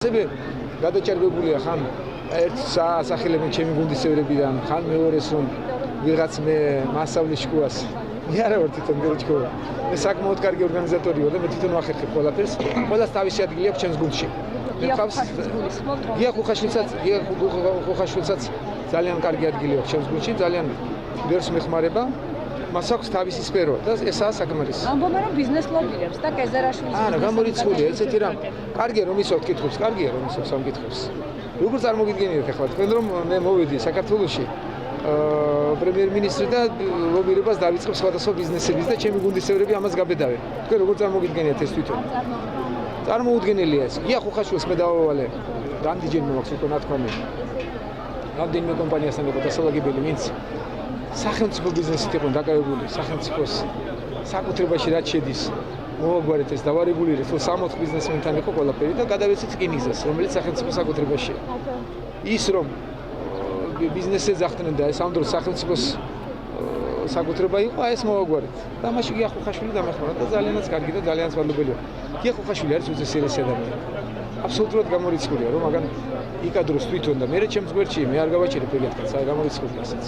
ასევე გადაჭარბებულია ხან ერთ სასახელებენ ჩემი გუნდის წევრებიდან, ხან მეორეს რომ ვიღაც მე მასწავლის შკუას. მე არა ვარ თვითონ გერჩქო. მე საკმაოდ კარგი ორგანიზატორი ვარ და მე თვითონ ვახერხებ ყველაფერს. ყველას თავისი ადგილი აქვს ჩემს გუნდში. მე ხავს გია ხუხაშვილსაც ძალიან კარგი ადგილი აქვს ჩემს გუნდში, ძალიან ვერს მეხმარება. მას აქვს თავისი სფერო და ესაა საკმარისი. ამბობენ რომ ბიზნეს ლობირებს და კეზერაშვილის არა, გამორიცხულია ესეთი რამ. კარგია რომ ისევ კითხავს, კარგია რომ ისევ სამკითხავს. როგორ წარმოგიდგენიათ ახლა თქვენ რომ მე მოვედი საქართველოში პრემიერ-მინისტრი და ლობირებას დავიწყებ სხვადასხვა ბიზნესების და ჩემი გუნდის წევრები ამას გაბედავენ. თქვენ როგორ წარმოგიდგენიათ ეს თვითონ? წარმოუდგენელია ეს. გია ხუხაშვილს მე დავავალე. რამდენჯერმე მაქვს უკვე ნათქვამი. რამდენიმე კომპანიასთან იყო დასალაგებელი, ვინც სახელმწიფო ბიზნესით იყო დაკავებული, სახელმწიფოს საკუთრებაში რაც შედის, მოვაგვარეთ ეს დავარეგულირეთ, რომ 60 ბიზნესმენთან იყო ყველაფერი და გადავეცეთ რკინიგზას, რომელიც სახელმწიფო საკუთრებაშია. ის რომ ბიზნესზე ძახდნენ და ეს ამ დროს სახელმწიფოს საკუთრება იყო, აი ეს მოვაგვარეთ. და მაშინ გია ხუხაშვილი დამეხმარა და ძალიანაც კარგი და ძალიანაც ვალდებელია. გია ხუხაშვილი არის უწესრიგესი ადამიანი. აბსოლუტურად გამორიცხულია, რომ მაგან იკადროს თვითონ და მე ჩემს გვერდში მე არ გავაჭირებ ეგეთ კაცს, აი გამორიცხულია ასეც.